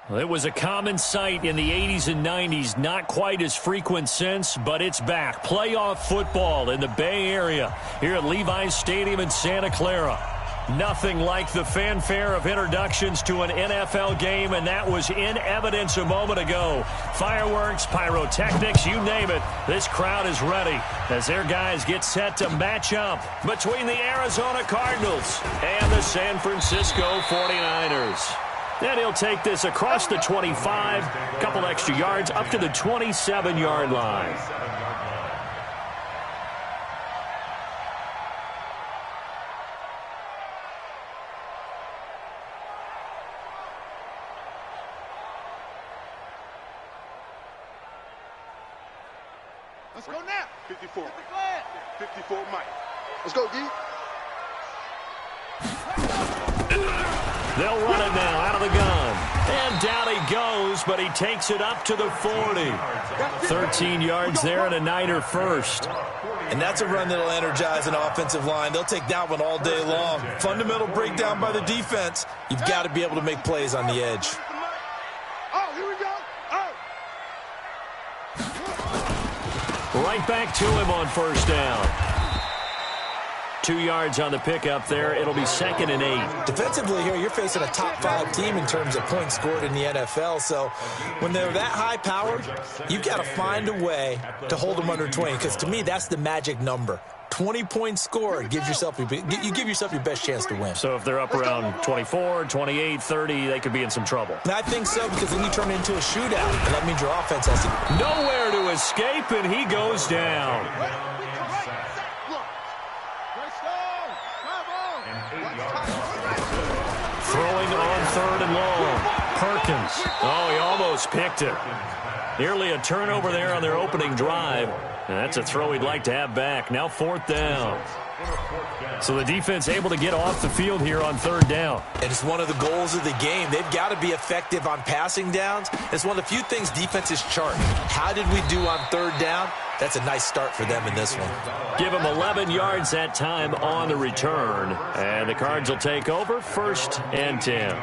Well, it was a common sight in the 80s and 90s, not quite as frequent since, but it's back. Playoff football in the Bay Area here at Levi's Stadium in Santa Clara. Nothing like the fanfare of introductions to an NFL game, and that was in evidence a moment ago. Fireworks, pyrotechnics, you name it. This crowd is ready as their guys get set to match up between the Arizona Cardinals and the San Francisco 49ers. Then he'll take this across the 25, a couple extra yards, up to the 27-yard line. Let's go now. 54. 54, Mike. Let's go, D. They'll run it now out of the gun. And down he goes, but he takes it up to the 40. 13 yards there and a Niner first. And that's a run that'll energize an offensive line. They'll take that one all day long. Fundamental breakdown by the defense. You've got to be able to make plays on the edge. Oh, here we go. Oh. Right back to him on first down. 2 yards on the pickup there. It'll be 2nd and 8. Defensively here, you're facing a top-5 team in terms of points scored in the NFL. So when they're that high-powered, you've got to find a way to hold them under 20. Because to me, that's the magic number. 20 points scored. You give yourself your best chance to win. So if they're up around 24, 28, 30, they could be in some trouble. And I think so, because then you turn it into a shootout. And that means your offense has to... Nowhere to escape, and he goes down. Throwing on 3rd and long. Perkins. Oh, he almost picked it. Nearly a turnover there on their opening drive. And that's a throw he'd like to have back. Now 4th down. So the defense able to get off the field here on 3rd down. And it's one of the goals of the game. They've got to be effective on passing downs. It's one of the few things defenses chart. How did we do on 3rd down? That's a nice start for them in this one. Give them 11 yards that time on the return. And the Cards will take over 1st and 10.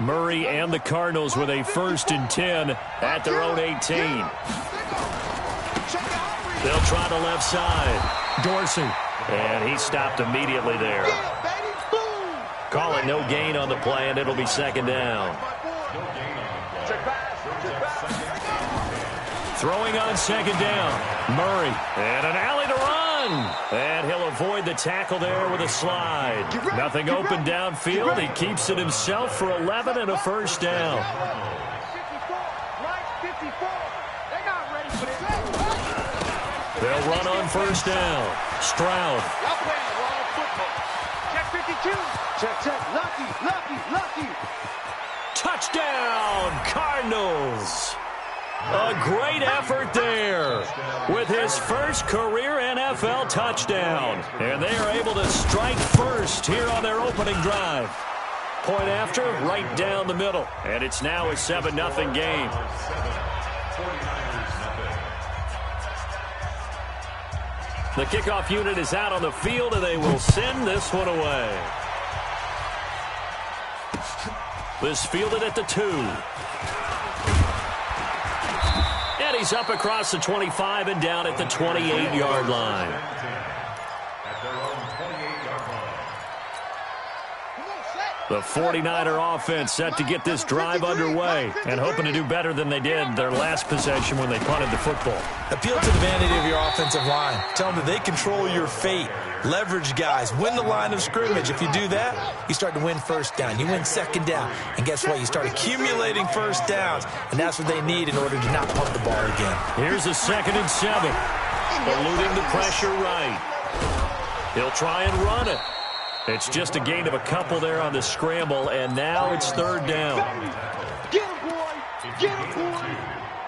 Murray and the Cardinals with a 1st and 10 at their own 18. They'll try the left side. Dorsey. And he stopped immediately there. Call it no gain on the play, and it'll be 2nd down. Throwing on 2nd down. Murray. And an alley to run. And he'll avoid the tackle there with a slide. Nothing open downfield. He keeps it himself for 11 and a 1st down. They'll run on 1st down. Stroud. Check. Lucky. Touchdown, Cardinals. A great effort there with his first career NFL touchdown. And they are able to strike first here on their opening drive. Point after, right down the middle. And it's now a 7-0 game. The kickoff unit is out on the field, and they will send this one away. This fielded at the 2. And he's up across the 25 and down at the 28-yard line. The 49er offense set to get this drive underway and hoping to do better than they did their last possession when they punted the football. Appeal to the vanity of your offensive line. Tell them that they control your fate. Leverage guys. Win the line of scrimmage. If you do that, you start to win 1st down. You win 2nd down. And guess what? You start accumulating 1st downs. And that's what they need in order to not punt the ball again. Here's a 2nd and 7. Eluding the pressure right. He'll try and run it. It's just a gain of a couple there on the scramble, and now it's 3rd down. Get him, boy. Get him, boy.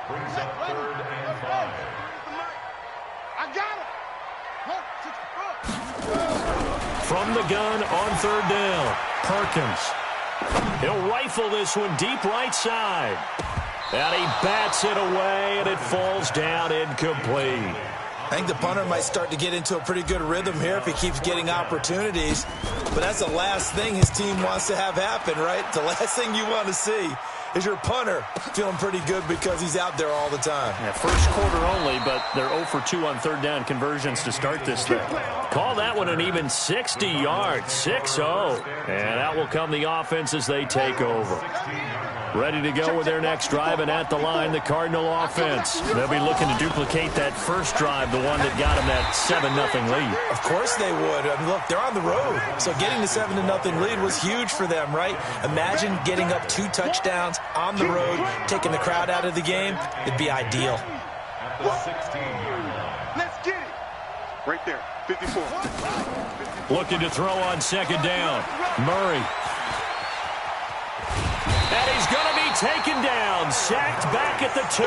Brings up 3rd and 5. I got him. From the gun on 3rd down, Perkins. He'll rifle this one deep right side. And he bats it away, and it falls down incomplete. I think the punter might start to get into a pretty good rhythm here if he keeps getting opportunities. But that's the last thing his team wants to have happen, right? The last thing you want to see is your punter feeling pretty good because he's out there all the time. Yeah, first quarter only, but they're 0 for 2 on third down conversions to start this thing. Call that one an even 60 yards, 6-0. And out will come the offense as they take over. Ready to go with their next drive, and at the line, the Cardinal offense. They'll be looking to duplicate that first drive, the one that got them that 7-0 lead. Of course they would. I mean, look, they're on the road, so getting the 7-0 lead was huge for them, right? Imagine getting up 2 touchdowns on the road, taking the crowd out of the game. It'd be ideal. Let's get it. Right there, 54. Looking to throw on second down. Murray. And he's going to be taken down, sacked back at the 2.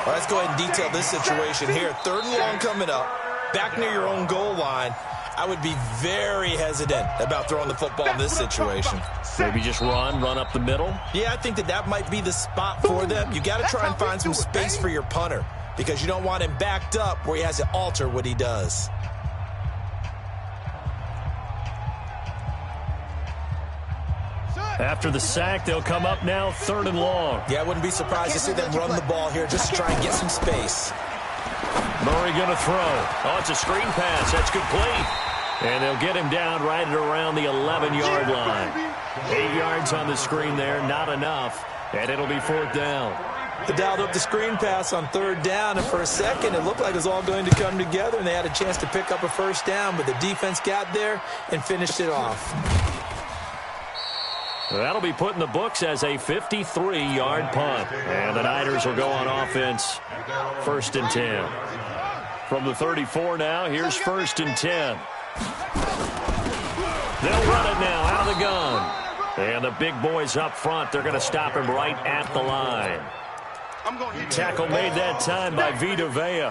Well, let's go ahead and detail this situation here. 3rd and long coming up, back near your own goal line. I would be very hesitant about throwing the football in this situation. Maybe just run up the middle? Yeah, I think that might be the spot for them. You got to try and find some space for your punter because you don't want him backed up where he has to alter what he does. After the sack, they'll come up now 3rd and long. Yeah, I wouldn't be surprised to see them run the ball here just to try and get some space. Murray going to throw. Oh, it's a screen pass. That's complete. And they'll get him down right at around the 11-yard line. 8 yards on the screen there, not enough. And it'll be 4th down. They dialed up the screen pass on 3rd down, and for a second it looked like it was all going to come together, and they had a chance to pick up a first down, but the defense got there and finished it off. That'll be put in the books as a 53-yard punt. And the Niners will go on offense. 1st and 10. From the 34 now, here's 1st and 10. They'll run it now out of the gun. And the big boys up front, they're going to stop him right at the line. Tackle made that time by Vita Vea.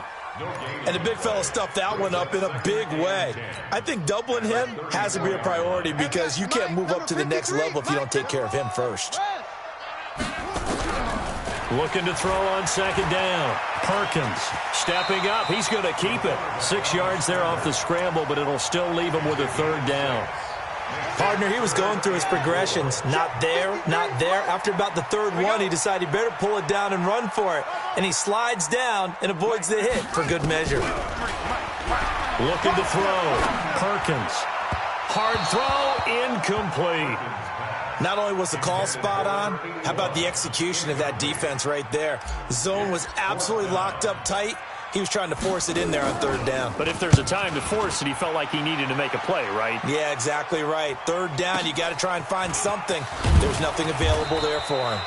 And the big fella stuffed that one up in a big way. I think doubling him has to be a priority because you can't move up to the next level if you don't take care of him first. Looking to throw on second down. Perkins stepping up. He's going to keep it. 6 yards there off the scramble, but it'll still leave him with a 3rd down. Partner, he was going through his progressions. Not there, not there. After about the 3rd one, he decided he better pull it down and run for it. And he slides down and avoids the hit for good measure. Looking to throw. Perkins. Hard throw, incomplete. Not only was the call spot on, how about the execution of that defense right there? The zone was absolutely locked up tight. He was trying to force it in there on 3rd down. But if there's a time to force it, he felt like he needed to make a play, right? Yeah, exactly right. 3rd down, you got to try and find something. There's nothing available there for him.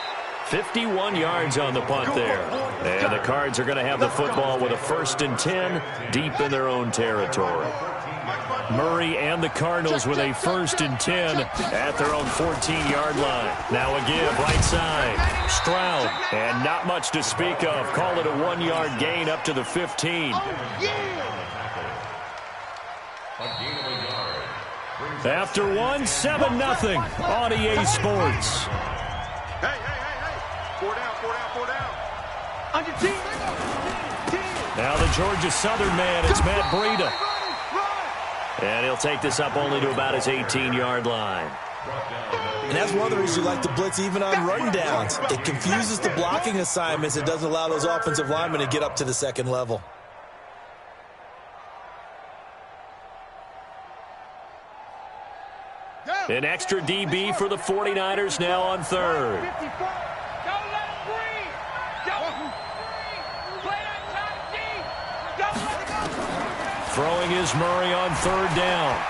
51 yards on the punt there. And the Cards are going to have the football with a 1st and 10 deep in their own territory. Murray and the Cardinals with a 1st and 10 at their own 14-yard line. Now a give, right side. Stroud, and not much to speak of. Call it a 1-yard gain up to the 15. After one, 7-0 on EA Sports. Hey. 4 down. On your team. Now the Georgia Southern man, it's Matt Breida. And he'll take this up only to about his 18-yard line. And that's one of the reasons you like to blitz even on run downs. It confuses the blocking assignments. It doesn't allow those offensive linemen to get up to the 2nd level. An extra DB for the 49ers now on 3rd. Throwing is Murray on 3rd down.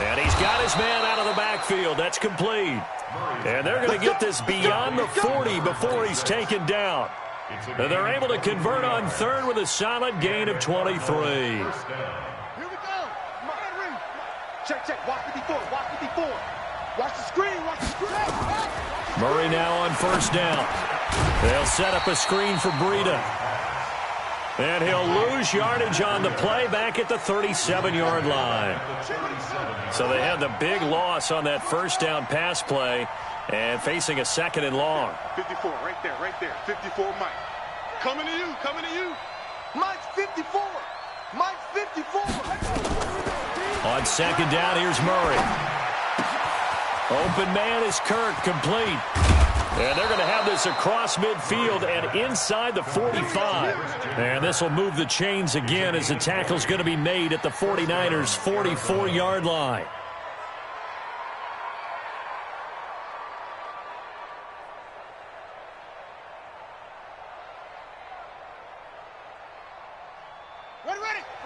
And he's got his man out of the backfield. That's complete. And they're going to get this beyond the 40 before he's taken down. And they're able to convert on 3rd with a solid gain of 23. Here we go. Check. Watch 54. Watch the screen. Murray now on 1st down. They'll set up a screen for Breida. And he'll lose yardage on the play back at the 37-yard line. So they had the big loss on that 1st down pass play and facing a 2nd and long. 54, right there. 54, Mike. Coming to you, coming to you. Mike's 54. Mike's 54. On second down, here's Murray. Open man is Kirk, complete. And they're going to have this across midfield and inside the 45. And this will move the chains again as the tackle's going to be made at the 49ers' 44-yard line.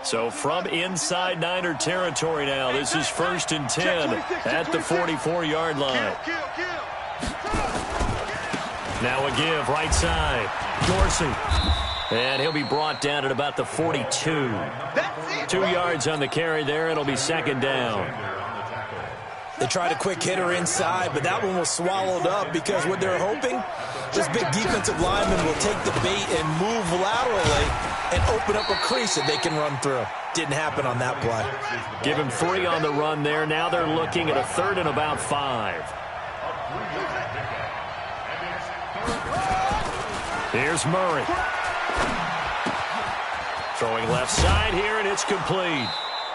So from inside Niner territory now, this is 1st and 10 at the 44-yard line. Now a give, right side. Dorsey. And he'll be brought down at about the 42. 2 yards on the carry there. It'll be second down. They tried a quick hitter inside, but that one was swallowed up because what they're hoping, this big defensive lineman will take the bait and move laterally and open up a crease that they can run through. Didn't happen on that play. Give him 3 on the run there. Now they're looking at a 3rd and about 5. Here's Murray. Throwing left side here, and it's complete.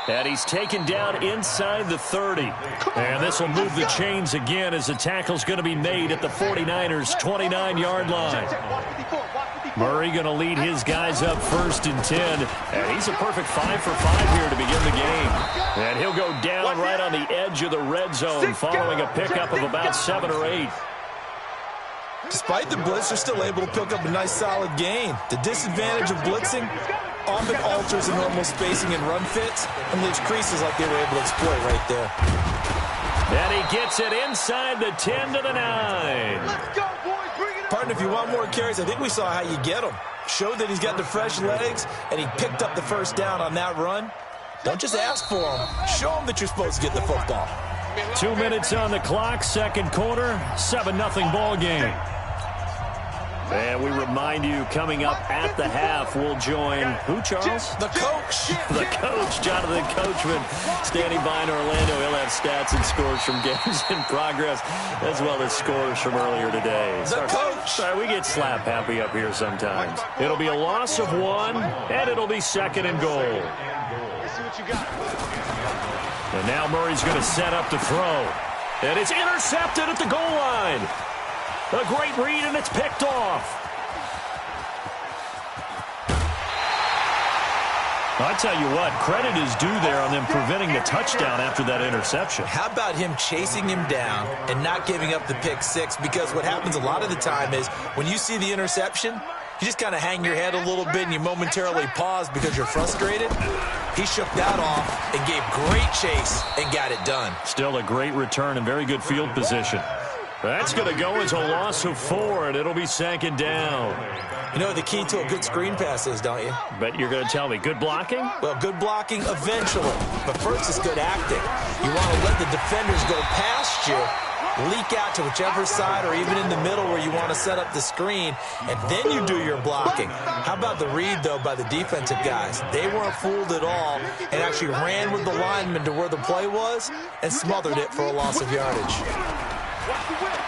And he's taken down inside the 30. And this will move the chains again as the tackle's going to be made at the 49ers' 29-yard line. Murray going to lead his guys up 1st and 10. And he's a perfect 5 for 5 here to begin the game. And he'll go down right on the edge of the red zone following a pickup of about 7 or 8. Despite the blitz, they're still able to pick up a nice solid gain. The disadvantage of blitzing often alters the normal spacing and run fits and leaves creases like they were able to exploit right there. And he gets it inside the 10 to the 9. Let's go, boys. Bring it up. Partner, if you want more carries, I think we saw how you get them. Showed that he's got the fresh legs, and he picked up the first down on that run. Don't just ask for them. Show them that you're supposed to get the football. 2 minutes on the clock, second quarter, 7-0 ball game. And we remind you, coming up at the half, we'll join, who, Charles? The coach. The coach, Jonathan Coachman, standing by in Orlando. He'll have stats and scores from games in progress, as well as scores from earlier today. The coach. Sorry, we get slap happy up here sometimes. It'll be a loss of 1, and it'll be 2nd and goal. Let's see what you got. And now Murray's going to set up to throw. And it's intercepted at the goal line. A great read, and it's picked off. I tell you what, credit is due there on them preventing the touchdown after that interception. How about him chasing him down and not giving up the pick 6? Because what happens a lot of the time is when you see the interception, you just kind of hang your head a little bit and you momentarily pause because you're frustrated. He shook that off and gave great chase and got it done. Still a great return and very good field position. That's going to go as a loss of 4, and it'll be 2nd down. You know what the key to a good screen pass is, don't you? But you're going to tell me, good blocking? Well, good blocking eventually. But first is good acting. You want to let the defenders go past you, leak out to whichever side or even in the middle where you want to set up the screen, and then you do your blocking. How about the read, though, by the defensive guys? They weren't fooled at all and actually ran with the lineman to where the play was and smothered it for a loss of yardage.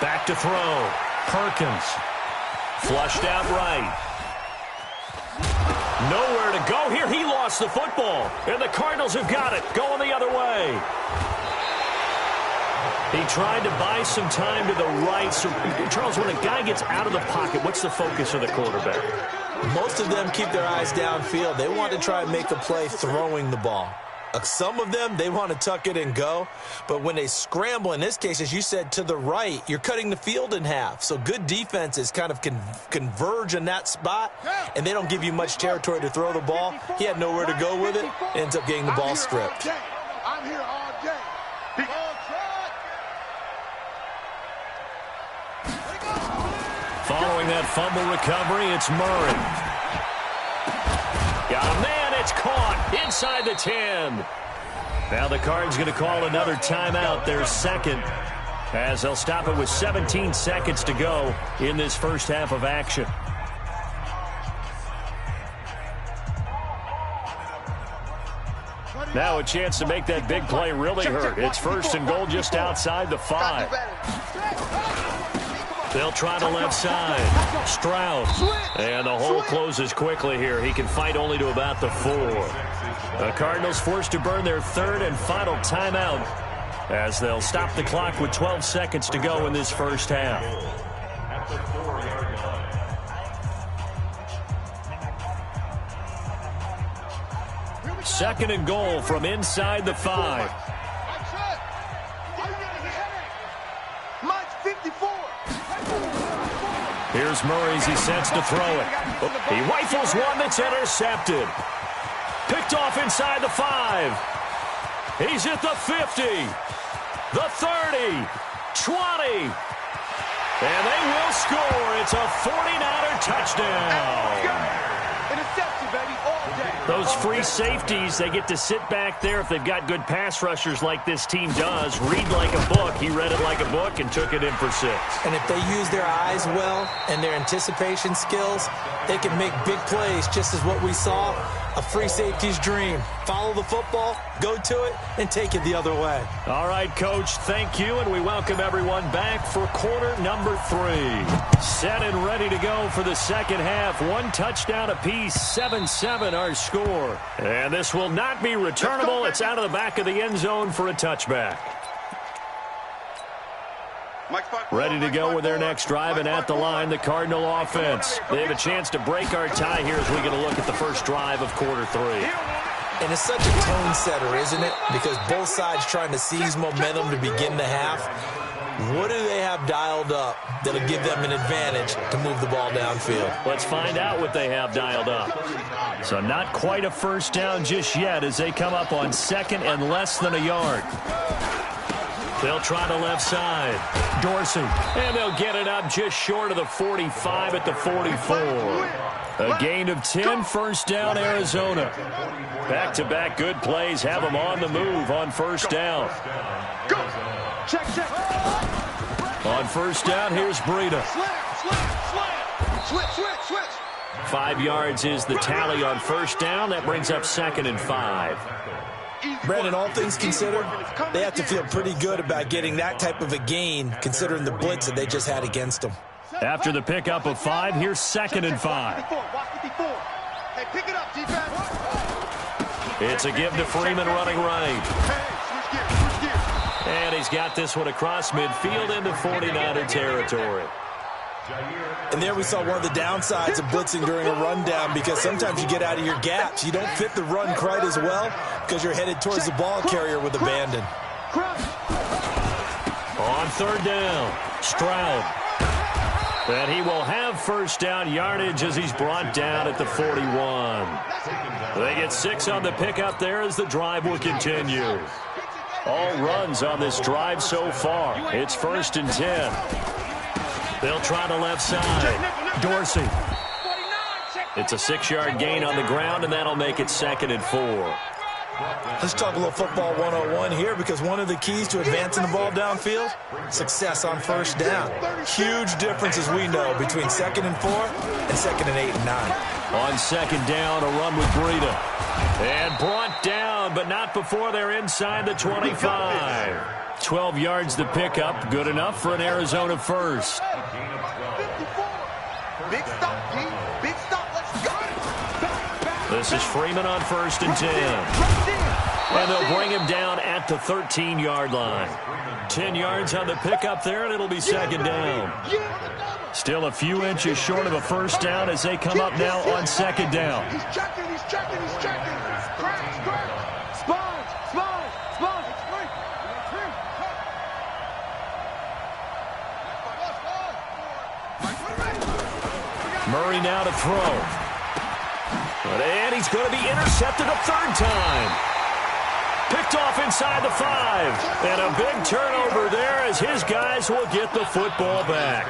Back to throw. Perkins. Flushed out right. Nowhere to go here. He lost the football. And the Cardinals have got it. Going the other way. He tried to buy some time to the right. So, Charles, when a guy gets out of the pocket, what's the focus of the quarterback? Most of them keep their eyes downfield. They want to try and make a play throwing the ball. Some of them, they want to tuck it and go. But when they scramble, in this case, as you said, to the right, you're cutting the field in half. So good defenses kind of converge in that spot, and they don't give you much territory to throw the ball. He had nowhere to go with it, ends up getting the ball stripped. I'm here all day. Following that fumble recovery, it's Murray. Got him there. It's caught inside the 10. Now the Cards going to call another timeout, their second, as they'll stop it with 17 seconds to go in this first half of action. Now a chance to make that big play really hurt. It's 1st and goal just outside the 5. They'll try the left side. Stroud. And the hole closes quickly here. He can fight only to about the 4. The Cardinals forced to burn their third and final timeout as they'll stop the clock with 12 seconds to go in this first half. At the 4-yard line. Second and goal from inside the 5. Mike's 54. Here's Murray as he sets to throw it. He rifles one that's intercepted. Picked off inside the 5. He's at the 50. The 30. 20. And they will score. It's a 49er touchdown. Interception, baby, all day. Those free safeties, they get to sit back there if they've got good pass rushers like this team does. Read like a book. He read it like a book and took it in for 6. And if they use their eyes well and their anticipation skills, they can make big plays, just as what we saw. A free safety's dream. Follow the football, go to it, and take it the other way. All right, Coach, thank you, and we welcome everyone back for quarter number 3. Set and ready to go for the second half. 1 touchdown apiece, 7-7 our score. And this will not be returnable. It's out of the back of the end zone for a touchback. Ready to go with their next drive, and at the line, the Cardinal offense. They have a chance to break our tie here as we get a look at the first drive of quarter 3. And it's such a tone setter, isn't it? Because both sides trying to seize momentum to begin the half. What do they have dialed up that'll give them an advantage to move the ball downfield? Let's find out what they have dialed up. So not quite a first down just yet as they come up on second and less than a yard. They'll try the left side. Dorsey. And they'll get it up just short of the 45 at the 44. A gain of 10, first down, Arizona. Back-to-back good plays have them on the move on first down. Check. On first down, here's Breida. Switch. 5 yards is the tally on first down. That brings up 2nd and 5. Brandon, all things considered, they have to feel pretty good about getting that type of a gain, considering the blitz that they just had against them. After the pickup of 5, here's 2nd and 5. Hey, pick it up, defense. It's a give to Freeman running right. Switch gears. And he's got this one across midfield into 49er territory. And there we saw one of the downsides of blitzing during a rundown, because sometimes you get out of your gaps. You don't fit the run quite as well because you're headed towards the ball carrier with abandon. On third down, Stroud. And he will have first down yardage as he's brought down at the 41. They get 6 on the pickup there as the drive will continue. All runs on this drive so far. It's 1st and 10. They'll try the left side. Dorsey. It's a 6-yard gain on the ground, and that'll make it 2nd and 4. Let's talk a little football 101 here, because one of the keys to advancing the ball downfield, success on first down. Huge difference, as we know, between 2nd and 4 and 2nd and 8 and 9. On 2nd down, a run with Breida. And brought down, but not before they're inside the 25. 12 yards to pick up. Good enough for an Arizona first. 54. Big stop, G. Big stop. Let's go. This is Freeman on 1st and 10. And they'll bring him down at the 13-yard line. 10 yards on the pickup there, and it'll be 2nd down. Still a few inches short of a first down as they come up now on 2nd down. He's checking. Crash. Sponge. Murray now to throw. And he's going to be intercepted a 3rd time. Picked off inside the 5. And a big turnover there as his guys will get the football back.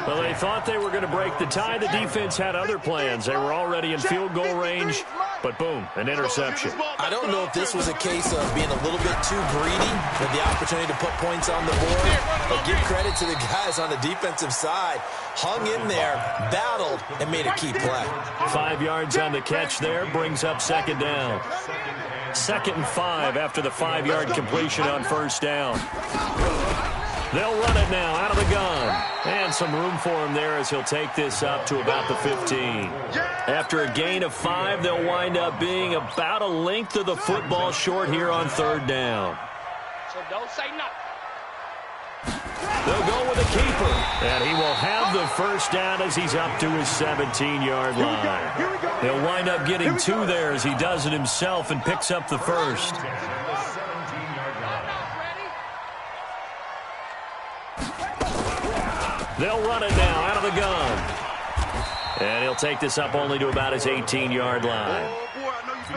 Well, they thought they were going to break the tie. The defense had other plans. They were already in field goal range. But boom, an interception. I don't know if this was a case of being a little bit too greedy with the opportunity to put points on the board, but give credit to the guys on the defensive side. Hung in there, battled, and made a key play. 5 yards on the catch there, brings up 2nd down. 2nd and 5 after the 5-yard completion on first down. They'll run it now out of the gun. And some room for him there as he'll take this up to about the 15. After a gain of 5, they'll wind up being about a length of the football short here on 3rd down. So don't say nothing. They'll go with the keeper. And he will have the first down as he's up to his 17-yard line. He'll wind up getting 2 there as he does it himself and picks up the first. They'll run it now out of the gun. And he'll take this up only to about his 18-yard line.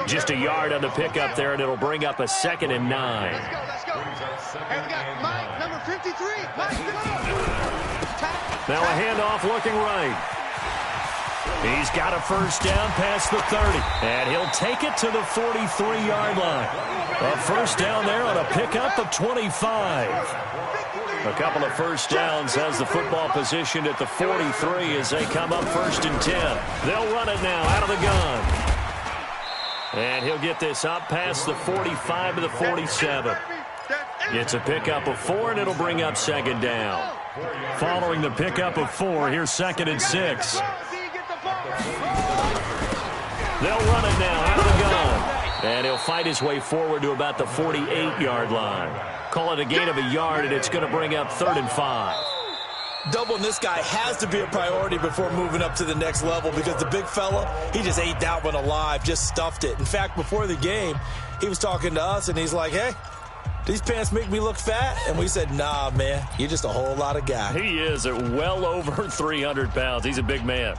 Just a yard on the pickup there, and it'll bring up a 2nd and 9. Let's go. And we got Mike, number 53. Mike, get up. Now a handoff looking right. He's got a first down past the 30. And he'll take it to the 43-yard line. A first down there on a pickup of 25. A couple of first downs has the football positioned at the 43 as they come up 1st and 10. They'll run it now out of the gun. And he'll get this up past the 45 to the 47. It's a pickup of 4, and it'll bring up 2nd down. Following the pickup of 4, here's 2nd and 6. They'll run it now out of the gun. And he'll fight his way forward to about the 48-yard line. Call it a gain of a yard, and it's going to bring up 3rd and 5. Doubling this guy has to be a priority before moving up to the next level because the big fella, he just ate that one alive, just stuffed it. In fact, before the game, he was talking to us, and he's like, hey, these pants make me look fat? And we said, nah, man, you're just a whole lot of guy. He is at well over 300 pounds. He's a big man.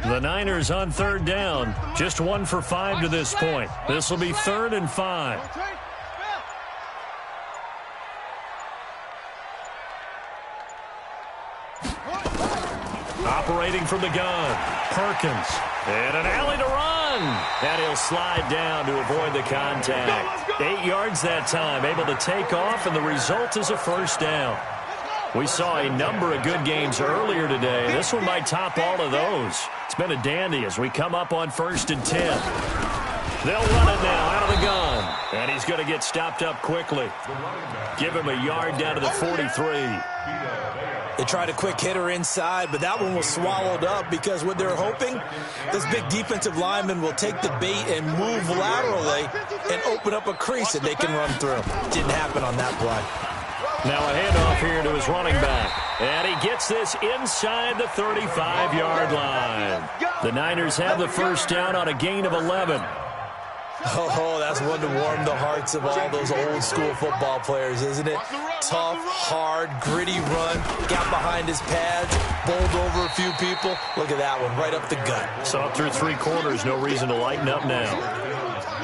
The Niners on 3rd down. Just 1 for 5 to this point. This will be 3rd and 5. Operating from the gun, Perkins. And an alley to run. And he'll slide down to avoid the contact. 8 yards that time, able to take off, and the result is a first down. We saw a number of good games earlier today. This one might top all of those. It's been a dandy as we come up on 1st and 10. They'll run it now out of the gun. And he's going to get stopped up quickly. Give him a yard down to the 43. They tried a quick hitter inside, but that one was swallowed up because what they're hoping, this big defensive lineman will take the bait and move laterally and open up a crease that they can run through. Didn't happen on that play. Now a handoff here to his running back. And he gets this inside the 35-yard line. The Niners have the first down on a gain of 11. Oh, that's one to warm the hearts of all those old-school football players, isn't it? Tough, hard, gritty run. Got behind his pads, bowled over a few people. Look at that one, right up the gut. Saw through 3 quarters, no reason to lighten up now.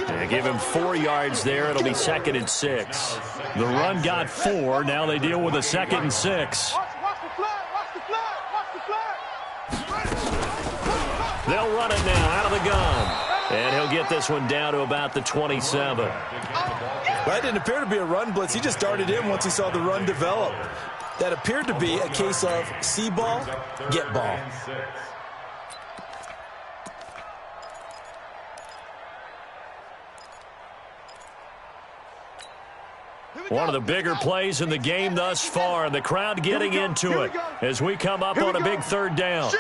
And give him 4 yards there. It'll be 2nd and 6. The run got 4. Now they deal with a 2nd and 6. They'll run it now out of the gun. And he'll get this one down to about the 27. That didn't appear to be a run blitz. He just darted in once he saw the run develop. That appeared to be a case of see ball, get ball. One of the bigger plays in the game thus far, and the crowd getting into it as we come up on a big 3rd down.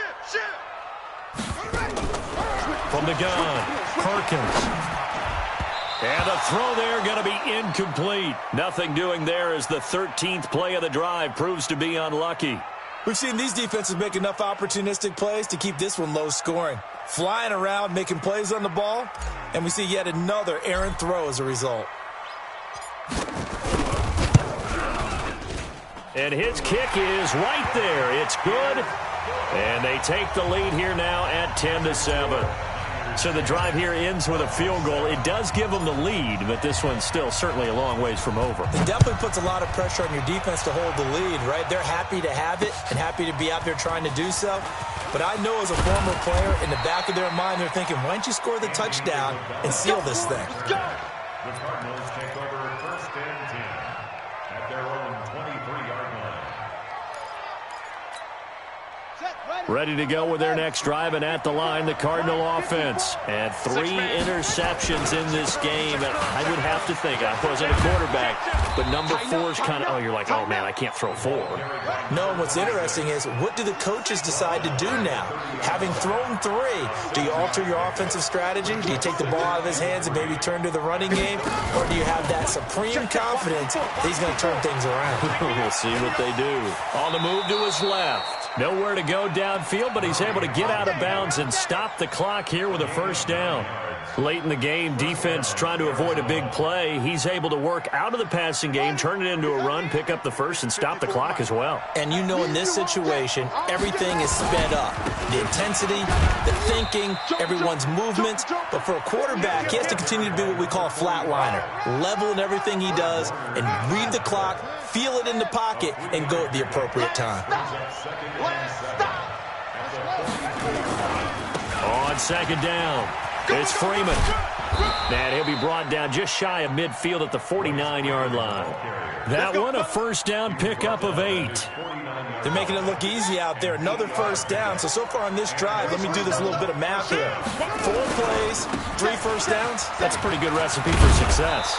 From the gun, Perkins. And the throw there going to be incomplete. Nothing doing there as the 13th play of the drive proves to be unlucky. We've seen these defenses make enough opportunistic plays to keep this one low scoring. Flying around, making plays on the ball, and we see yet another errant throw as a result. And his kick is right there. It's good. And they take the lead here now at 10-7. So the drive here ends with a field goal. It does give them the lead, but this one's still certainly a long ways from over. It definitely puts a lot of pressure on your defense to hold the lead, right? They're happy to have it and happy to be out there trying to do so. But I know as a former player, in the back of their mind, they're thinking, why don't you score the touchdown and seal this thing? The Cardinals take over 1st and 10 at their own 23-yard line. Ready to go with their next drive, and at the line, the Cardinal offense. And 3 interceptions in this game. And I would have to think, I wasn't a quarterback, but number 4 is kind of, you're like, oh, man, I can't throw 4. No, and what's interesting is, what do the coaches decide to do now? Having thrown 3, do you alter your offensive strategy? Do you take the ball out of his hands and maybe turn to the running game? Or do you have that supreme confidence that he's going to turn things around? We'll see what they do. On the move to his left. Nowhere to go downfield, but he's able to get out of bounds and stop the clock here with a first down. Late in the game, defense trying to avoid a big play. He's able to work out of the passing game, turn it into a run, pick up the first, and stop the clock as well. And you know in this situation, everything is sped up. The intensity, the thinking, everyone's movements. But for a quarterback, he has to continue to be what we call a flatliner. Level in everything he does and read the clock, feel it in the pocket, and go at the appropriate time. On second down, it's Freeman. And he'll be brought down just shy of midfield at the 49-yard line. That one, a first down pickup of 8. They're making it look easy out there. Another first down. So far on this drive, let me do this little bit of math here. 4 plays, 3 first downs. That's a pretty good recipe for success.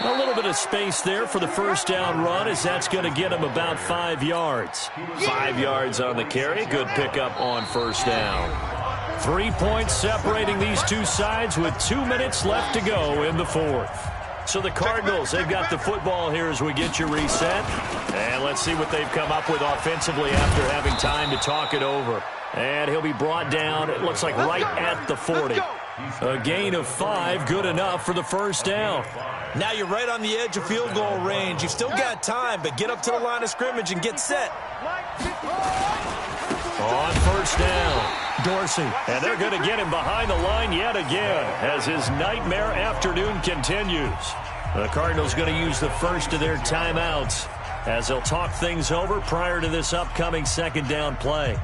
A little bit of space there for the first down run, as that's going to get him about 5 yards. 5 yards on the carry. Good pickup on first down. 3 points separating these two sides with 2 minutes left to go in the 4th. So the Cardinals, they've got the football here as we get you reset. And let's see what they've come up with offensively after having time to talk it over. And he'll be brought down, it looks like right at the 40. A gain of 5, good enough for the first down. Now you're right on the edge of field goal range. You've still got time, but get up to the line of scrimmage and get set. On first down, Dorsey. And they're going to get him behind the line yet again as his nightmare afternoon continues. The Cardinals going to use the first of their timeouts as they'll talk things over prior to this upcoming second down play.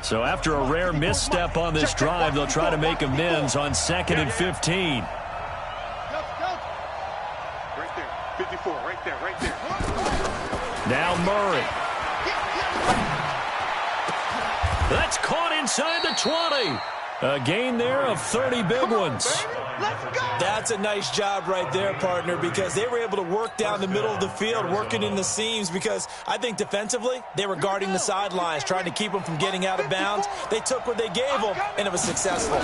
So after a rare misstep on this drive, they'll try to make amends on 2nd and 15. Right there, 54, right there. Now Murray. That's caught inside the 20. A gain there of 30 big ones. That's a nice job right there, partner, because they were able to work down the middle of the field, working in the seams, because I think defensively they were guarding the sidelines, trying to keep them from getting out of bounds. They took what they gave them, and it was successful.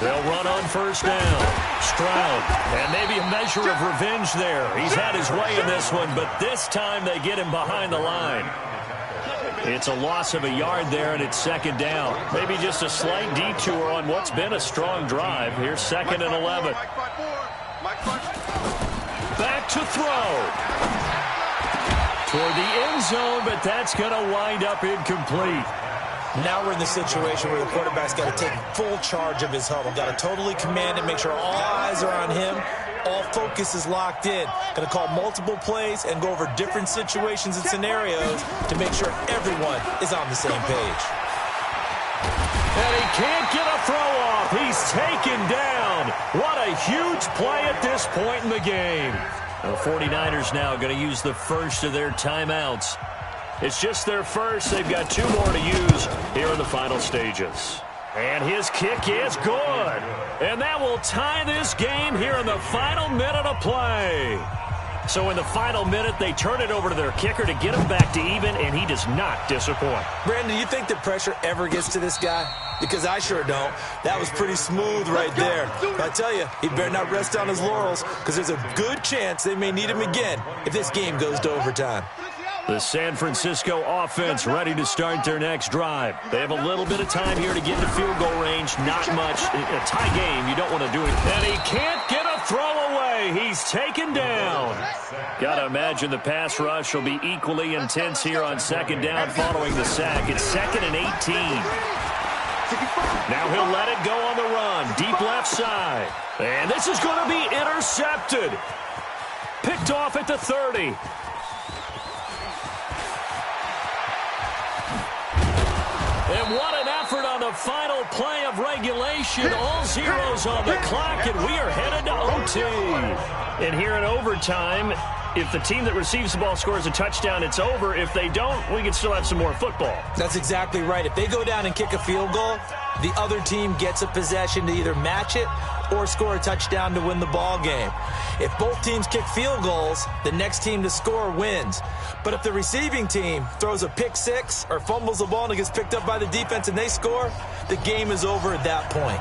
They'll run on first down. Stroud, and maybe a measure of revenge there. He's had his way in this one, but this time they get him behind the line. It's a loss of a yard there, and it's second down. Maybe just a slight detour on what's been a strong drive. Here's 2nd and 11. Back to throw. Toward the end zone, but that's going to wind up incomplete. Now we're in the situation where the quarterback's got to take full charge of his huddle. Got to totally command it, make sure all eyes are on him. All focus is locked in. Going to call multiple plays and go over different situations and scenarios to make sure everyone is on the same page. And he can't get a throw off. He's taken down. What a huge play at this point in the game. The 49ers now going to use the first of their timeouts. It's just their first. They've got 2 more to use here in the final stages. And his kick is good. And that will tie this game here in the final minute of play. So in the final minute, they turn it over to their kicker to get him back to even, and he does not disappoint. Brandon, do you think the pressure ever gets to this guy? Because I sure don't. That was pretty smooth right there. But I tell you, he better not rest on his laurels, because there's a good chance they may need him again if this game goes to overtime. The San Francisco offense ready to start their next drive. They have a little bit of time here to get to field goal range. Not much. A tie game, you don't want to do it. And he can't get a throw away. He's taken down. Got to imagine the pass rush will be equally intense here on second down following the sack. It's 2nd and 18. Now he'll let it go on the run. Deep left side. And this is going to be intercepted. Picked off at the 30. And what an effort on the final play of regulation. All zeros on the clock, and we are headed to OT. And here in overtime, If the team that receives the ball scores a touchdown, it's over. If they don't, we can still have some more football. That's exactly right. If they go down and kick a field goal, the other team gets a possession to either match it or score a touchdown to win the ball game. If both teams kick field goals, the next team to score wins. But if the receiving team throws a pick six or fumbles the ball and it gets picked up by the defense and they score, the game is over at that point.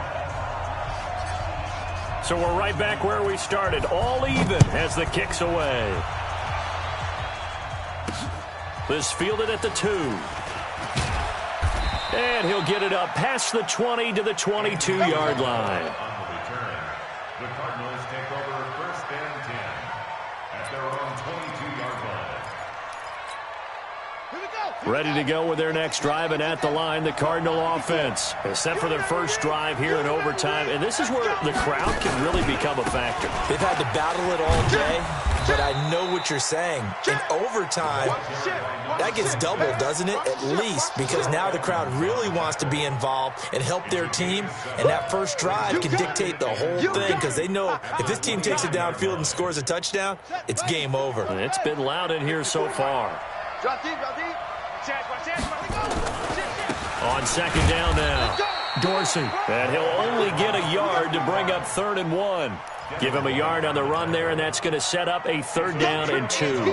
So we're right back where we started, all even as the kick's away. This fielded at the 2. And he'll get it up past the 20 to the 22-yard line. The Cardinals take over 1st and 10 at their own 22-yard line. Ready to go with their next drive, and at the line, the Cardinal offense. They're set for their first drive here in overtime, and this is where the crowd can really become a factor. They've had to battle it all day, but I know what you're saying. In overtime, that gets doubled, doesn't it? At least, because now the crowd really wants to be involved and help their team, and that first drive can dictate the whole thing because they know if this team takes it downfield and scores a touchdown, it's game over. And it's been loud in here so far. On second down now, Dorsey. And he'll only get a yard to bring up 3rd and 1. Give him a yard on the run there, and that's going to set up a 3rd down and 2.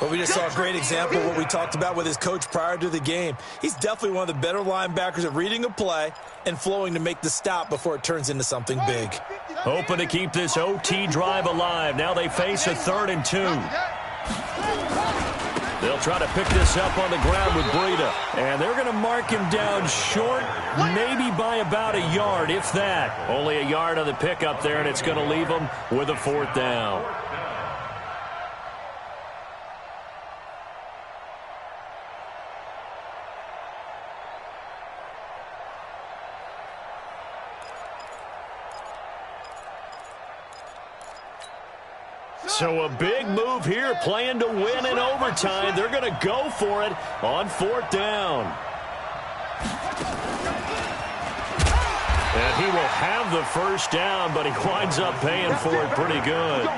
Well, we just saw a great example of what we talked about with his coach prior to the game. He's definitely one of the better linebackers at reading a play and flowing to make the stop before it turns into something big. Hoping to keep this OT drive alive. Now they face a 3rd and 2. They'll try to pick this up on the ground with Breida. And they're going to mark him down short, maybe by about a yard, if that. Only a yard on the pickup there, and it's going to leave them with a 4th down. So a big move here, playing to win in overtime. They're going to go for it on 4th down. And he will have the first down, but he winds up paying for it pretty good.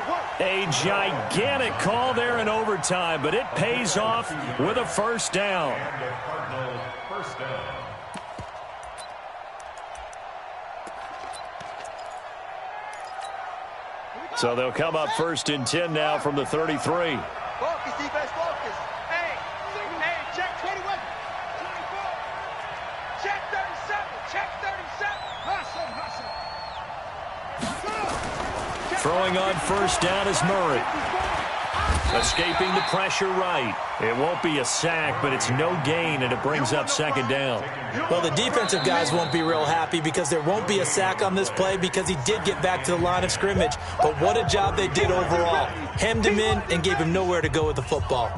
A gigantic call there in overtime, but it pays off with a 1st down. Cardinal 1st down. So they'll come up 1st and 10 now from the 33. Focus, defense, focus. Hey, check 21. 24. Check 37. Check 37. Hustle. Throwing on 1st down is Murray. Escaping the pressure right. It won't be a sack, but it's no gain, and it brings up 2nd down. Well, the defensive guys won't be real happy because there won't be a sack on this play because he did get back to the line of scrimmage. But what a job they did overall. Hemmed him in and gave him nowhere to go with the football.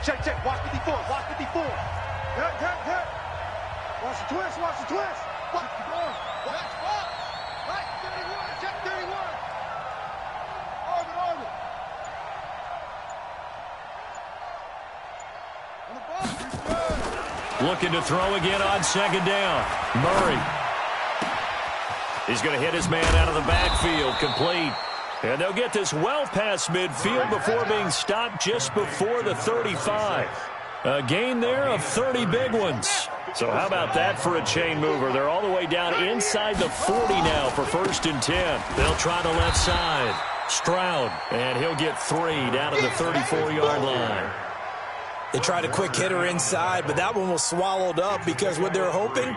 Check. Watch 54. Watch 54. Hit. Watch the twist. Watch the twist. Watch the ball. Watch box. Right, 31. Check 31. Orbit. On the box. Looking to throw again on 2nd down. Murray. He's going to hit his man out of the backfield. Complete. And they'll get this well past midfield before being stopped just before the 35. A gain there of 30 big ones. So how about that for a chain mover? They're all the way down inside the 40 now for 1st and 10. They'll try the left side. Stroud, and he'll get 3 down to the 34-yard line. They tried a quick hitter inside, but that one was swallowed up because what they're hoping,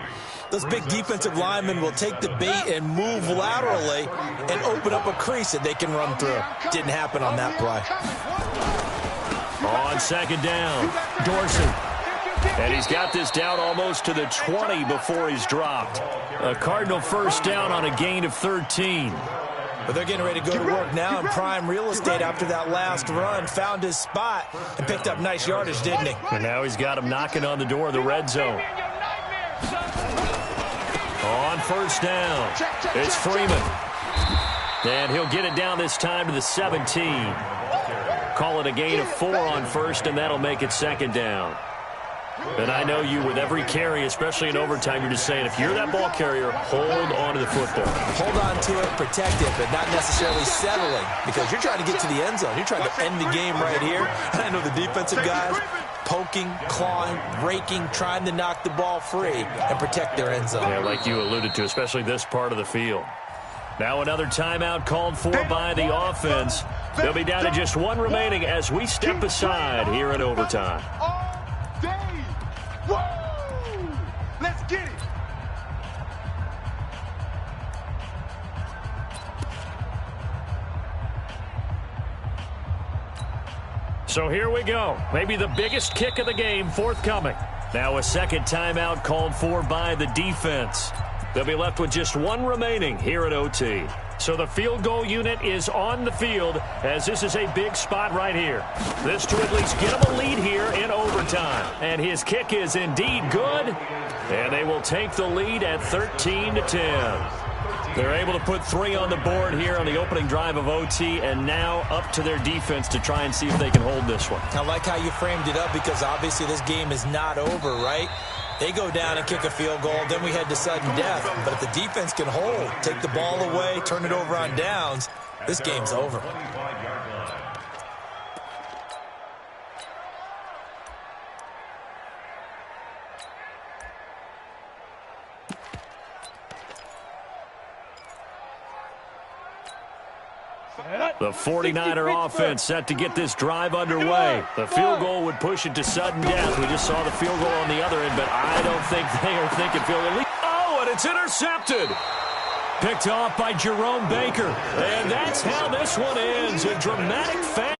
those big defensive linemen will take the bait and move laterally and open up a crease that they can run through. Didn't happen on that play. On 2nd down, Dorsey. And he's got this down almost to the 20 before he's dropped. A Cardinal 1st down on a gain of 13. But they're getting ready to go to work now in prime real estate after that last run. Found his spot and picked up nice yardage, didn't he? And now he's got him knocking on the door of the red zone. On 1st down, it's Freeman. And he'll get it down this time to the 17. Call it a gain of 4 on first, and that'll make it second down. And I know you, with every carry, especially in overtime, you're just saying, if you're that ball carrier, hold on to the football. Hold on to it, protect it, but not necessarily settling, because you're trying to get to the end zone. You're trying to end the game right here. And I know the defensive guys poking, clawing, raking, trying to knock the ball free and protect their end zone. Yeah, like you alluded to, especially this part of the field. Now another timeout called for by the offense. They'll be down to just 1 remaining as we step aside here in overtime. Let's get it. So here we go. Maybe the biggest kick of the game forthcoming. Now a second timeout called for by the defense. They'll be left with just 1 remaining here at OT. So the field goal unit is on the field as this is a big spot right here. This to at least get them a lead here in overtime. And his kick is indeed good. And they will take the lead at 13-10. They're able to put 3 on the board here on the opening drive of OT, and now up to their defense to try and see if they can hold this one. I like how you framed it up, because obviously this game is not over, right? They go down and kick a field goal, then we head to sudden death. But if the defense can hold, take the ball away, turn it over on downs, this game's over. The 49er offense set to get this drive underway. The field goal would push it to sudden death. We just saw the field goal on the other end, but I don't think they are thinking field goal. Oh, and it's intercepted. Picked off by Jerome Baker. And that's how this one ends. A dramatic fashion.